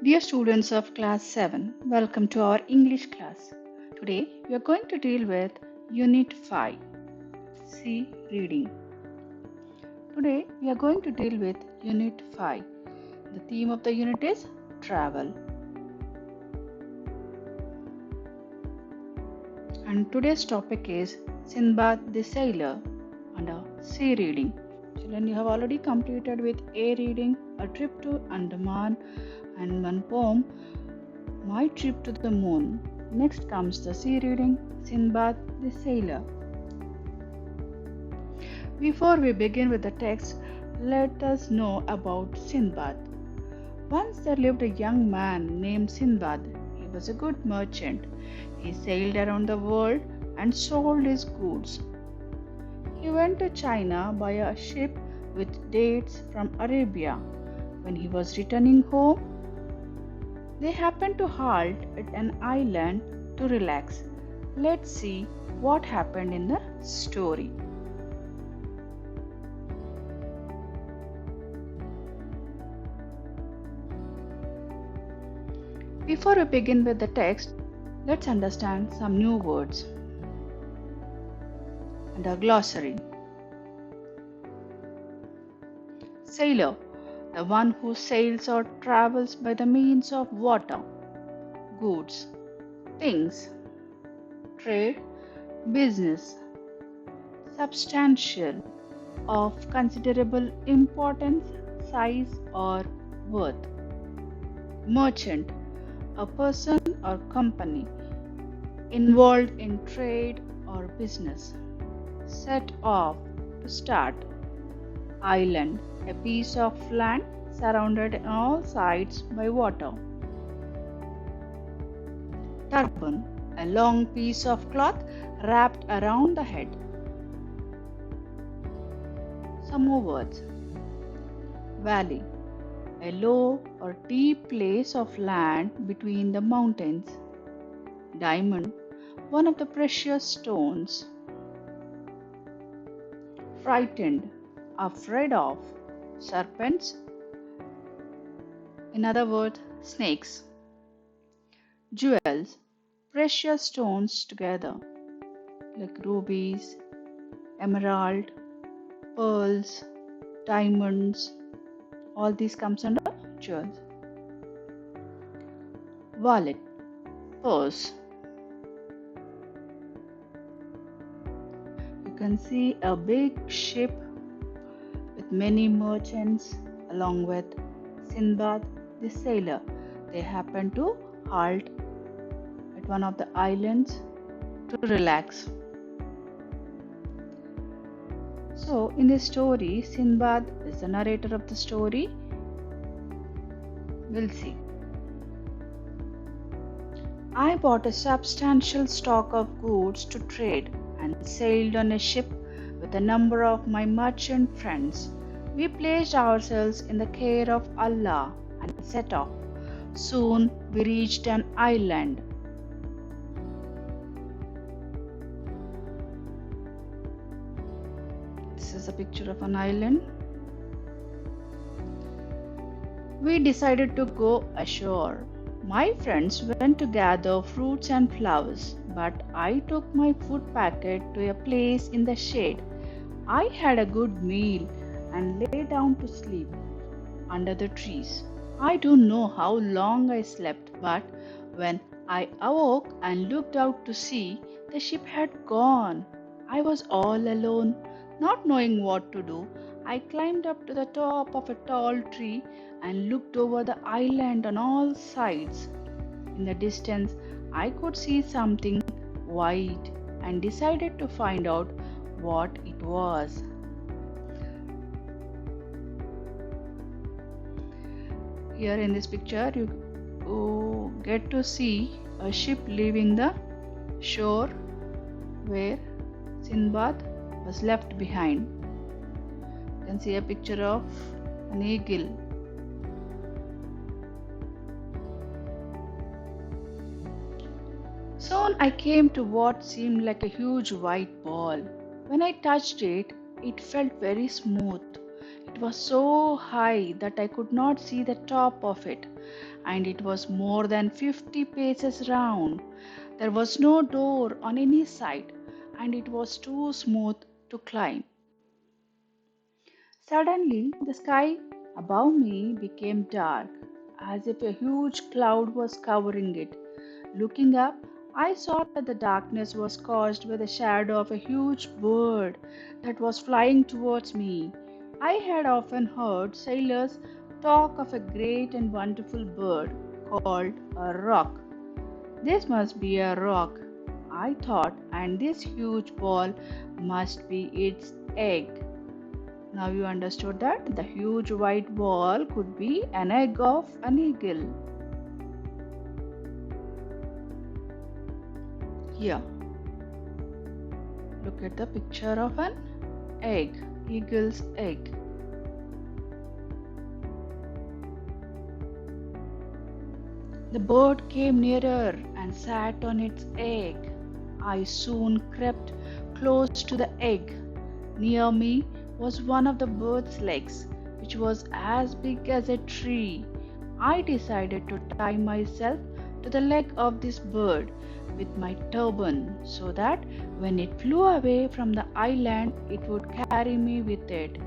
Dear students of class 7, welcome to our English class. Today we are going to deal with Unit 5, C Reading. Today we are going to deal with Unit 5. The theme of the unit is travel. And today's topic is Sindbad the Sailor under C Reading. Children, you have already completed with A Reading, A Trip to Andaman, and one poem, My Trip to the Moon. Next comes the C Reading, Sinbad the Sailor. Before we begin with the text, let us know about Sinbad. Once there lived a young man named Sinbad. He was a good merchant. He sailed around the world and sold his goods. He went to China by a ship with dates from Arabia. When he was returning home, they happened to halt at an island to relax. Let's see what happened in the story. Before we begin with the text, let's understand some new words. Under Glossary. Sailor, the one who sails or travels by the means of water. Goods, things. Trade, business. Substantial, of considerable importance, size or worth. Merchant, a person or company involved in trade or business. Set off, to start. Island, a piece of land surrounded on all sides by water. Turban, a long piece of cloth wrapped around the head. Some more words. Valley, a low or deep place of land between the mountains. Diamond, one of the precious stones. Frightened, afraid of. Serpents, in other words, snakes. Jewels, precious stones together, like rubies, emerald, pearls, diamonds. All these comes under jewels. Wallet, purse. You can see a big ship with many merchants along with Sinbad the sailor. They happen to halt at one of the islands to relax. So, in this story, Sinbad is the narrator of the story. We'll see. I bought a substantial stock of goods to trade and sailed on a ship with a number of my merchant friends. We placed ourselves in the care of Allah and set off. Soon we reached an island. This is a picture of an island. We decided to go ashore. My friends went to gather fruits and flowers, but I took my food packet to a place in the shade. I had a good meal and lay down to sleep under the trees. I don't know how long I slept, but when I awoke and looked out to sea, the ship had gone. I was all alone, not knowing what to do. I climbed up to the top of a tall tree and looked over the island on all sides. In the distance, I could see something white and decided to find out what it was. Here in this picture, you get to see a ship leaving the shore where Sinbad was left behind. You can see a picture of an eagle. Soon I came to what seemed like a huge white ball. When I touched it, it felt very smooth. It was so high that I could not see the top of it, and it was more than 50 paces round. There was no door on any side, and it was too smooth to climb. Suddenly, the sky above me became dark, as if a huge cloud was covering it. Looking up, I saw that the darkness was caused by the shadow of a huge bird that was flying towards me. I had often heard sailors talk of a great and wonderful bird called a roc. This must be a roc, I thought, and this huge ball must be its egg. Now you understood that the huge white ball could be an egg of an eagle. Here, look at the picture of an egg, eagle's egg. The bird came nearer and sat on its egg. I soon crept close to the egg. Near me was one of the bird's legs, which was as big as a tree. I decided to tie myself to the leg of this bird with my turban so that when it flew away from the island, it would carry me with it.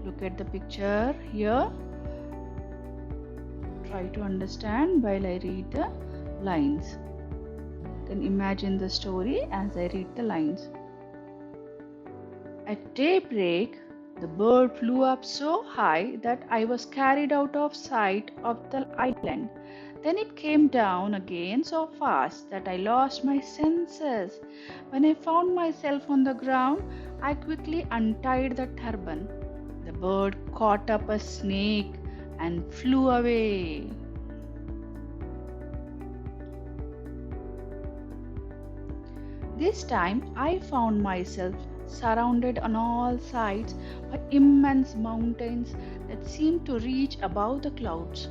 Look at the picture here. Try to understand while I read the lines. Then imagine the story as I read the lines. At daybreak, the bird flew up so high that I was carried out of sight of the island. Then it came down again so fast that I lost my senses. When I found myself on the ground, I quickly untied the turban. The bird caught up a snake and flew away. This time I found myself surrounded on all sides by immense mountains that seemed to reach above the clouds.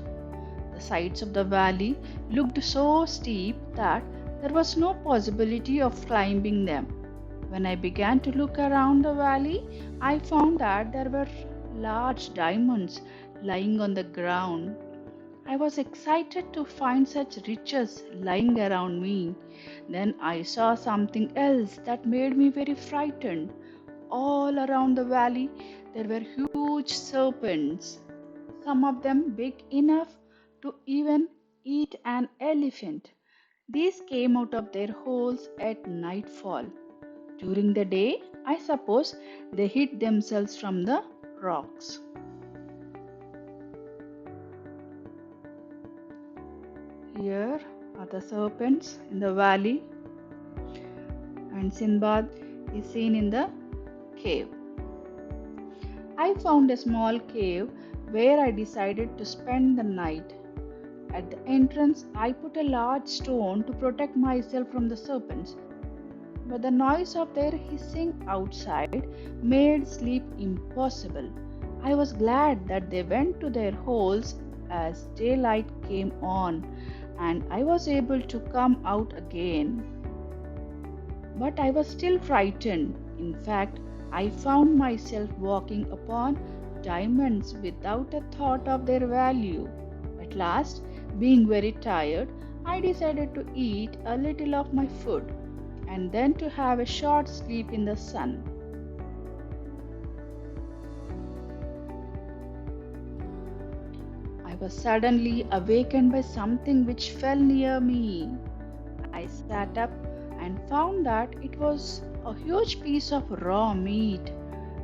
The sides of the valley looked so steep that there was no possibility of climbing them. When I began to look around the valley, I found that there were large diamonds lying on the ground. I was excited to find such riches lying around me. Then I saw something else that made me very frightened. All around the valley there were huge serpents, some of them big enough to even eat an elephant. These came out of their holes at nightfall. During the day, I suppose they hid themselves from the rocks. Here are the serpents in the valley, and Sinbad is seen in the cave. I found a small cave where I decided to spend the night. At the entrance, I put a large stone to protect myself from the serpents, but the noise of their hissing outside made sleep impossible. I was glad that they went to their holes as daylight came on and I was able to come out again. But I was still frightened. In fact, I found myself walking upon diamonds without a thought of their value. At last, being very tired, I decided to eat a little of my food and then to have a short sleep in the sun. I was suddenly awakened by something which fell near me. I sat up and found that it was a huge piece of raw meat.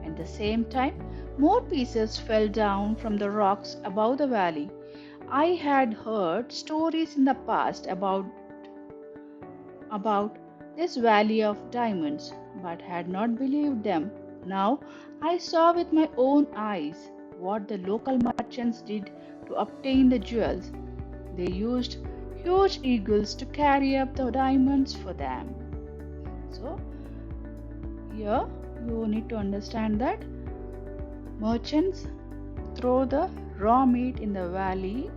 At the same time, more pieces fell down from the rocks above the valley. I had heard stories in the past about this valley of diamonds, but had not believed them. Now I saw with my own eyes what the local merchants did to obtain the jewels. They used huge eagles to carry up the diamonds for them. So, here you need to understand that merchants throw the raw meat in the valley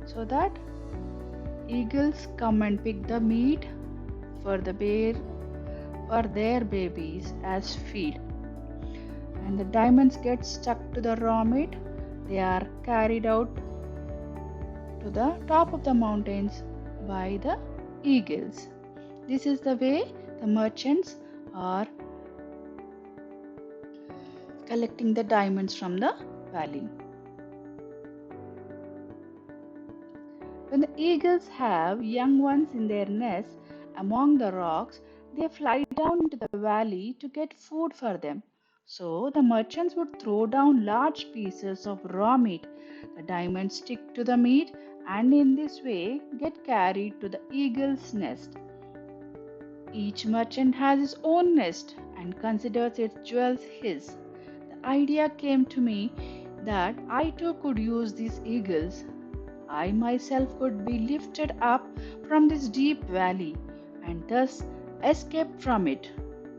so that eagles come and pick the meat for their babies as feed. and the diamonds get stuck to the raw meat. They are carried out to the top of the mountains by the eagles. This is the way the merchants are collecting the diamonds from the valley. When the eagles have young ones in their nests among the rocks, they fly down into the valley to get food for them. So the merchants would throw down large pieces of raw meat. The diamonds stick to the meat and in this way get carried to the eagle's nest. Each merchant has his own nest and considers its jewels his. The idea came to me that I too could use these eagles. I myself could be lifted up from this deep valley and thus escape from it.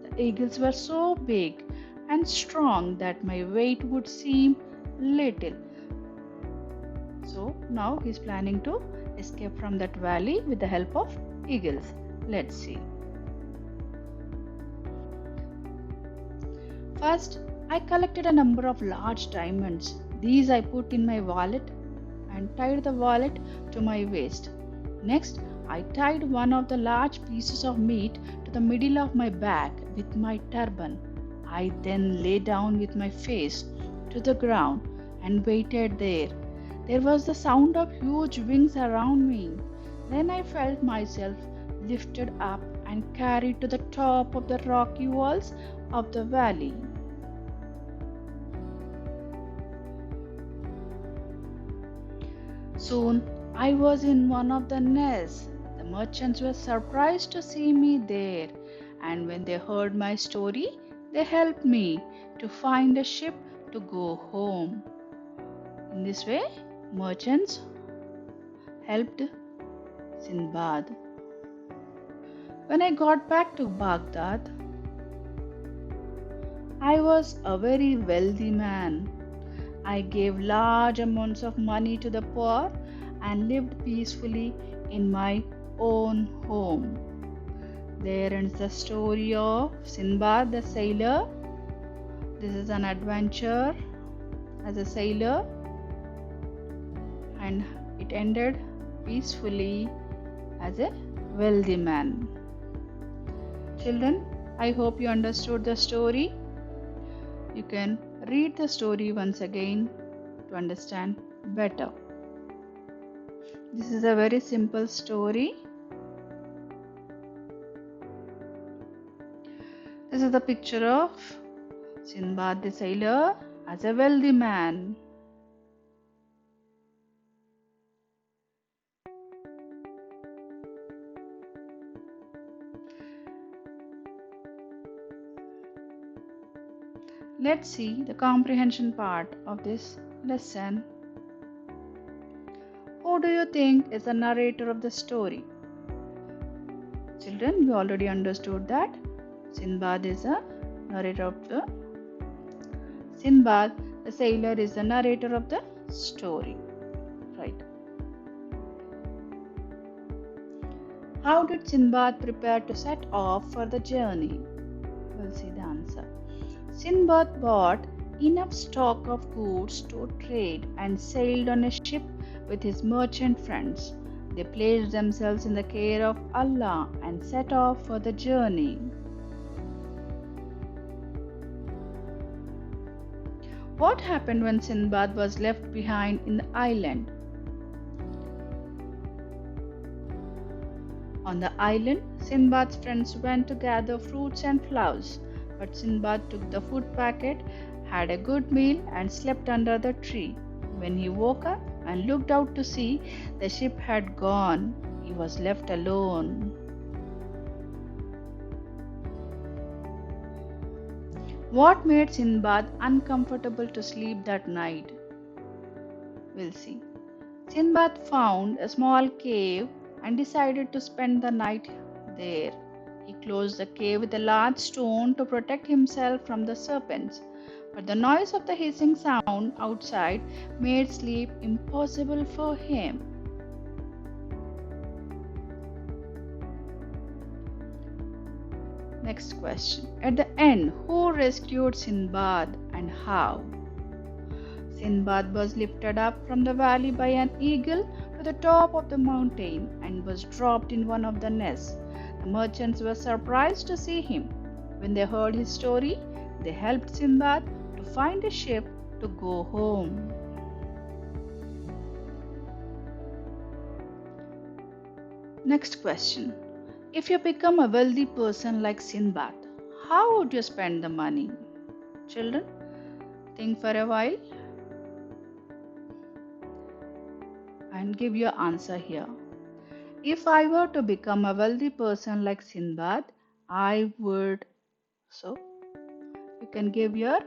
The eagles were so big and strong that my weight would seem little. So now he is planning to escape from that valley with the help of eagles. Let's see. First, I collected a number of large diamonds. These I put in my wallet and tied the wallet to my waist. Next, I tied one of the large pieces of meat to the middle of my back with my turban. I then lay down with my face to the ground and waited there. There was the sound of huge wings around me. Then I felt myself lifted up and carried to the top of the rocky walls of the valley. Soon I was in one of the nests. The merchants were surprised to see me there, and when they heard my story, they helped me to find a ship to go home. In this way, merchants helped Sindbad. When I got back to Baghdad, I was a very wealthy man. I gave large amounts of money to the poor and lived peacefully in my own home. There ends the story of Sinbad the sailor. This is an adventure as a sailor, and it ended peacefully as a wealthy man. Children, I hope you understood the story. You can read the story once again to understand better. This is a very simple story. This is the picture of Sinbad the sailor as a wealthy man. Let's see the comprehension part of this lesson. Who do you think is the narrator of the story? Children, we already understood that Sinbad is the narrator of the Sinbad, the sailor, is the narrator of the story. Right. How did Sinbad prepare to set off for the journey? We'll see the answer. Sinbad bought enough stock of goods to trade and sailed on a ship with his merchant friends. They placed themselves in the care of Allah and set off for the journey. What happened when Sinbad was left behind in the island? On the island, Sinbad's friends went to gather fruits and flowers, but Sinbad took the food packet, had a good meal, and slept under the tree. When he woke up and looked out to sea, the ship had gone. He was left alone. What made Sinbad uncomfortable to sleep that night? We'll see. Sinbad found a small cave and decided to spend the night there. He closed the cave with a large stone to protect himself from the serpents. But the noise of the hissing sound outside made sleep impossible for him. Next question. At the end, who rescued Sinbad and how? Sinbad was lifted up from the valley by an eagle to the top of the mountain and was dropped in one of the nests. The merchants were surprised to see him. When they heard his story, they helped Sinbad to find a ship to go home. Next question. If you become a wealthy person like Sinbad, how would you spend the money? Children, think for a while and give your answer here. If I were to become a wealthy person like Sinbad, I would. So, you can give your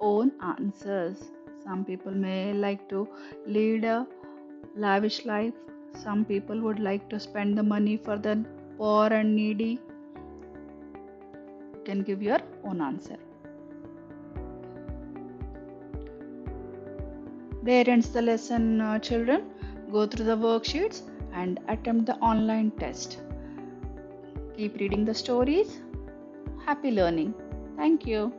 own answers. Some people may like to lead a lavish life. Some people would like to spend the money for the poor and needy. You can give your own answer. There ends the lesson, children. Go through the worksheets and attempt the online test. Keep reading the stories. Happy learning. Thank you.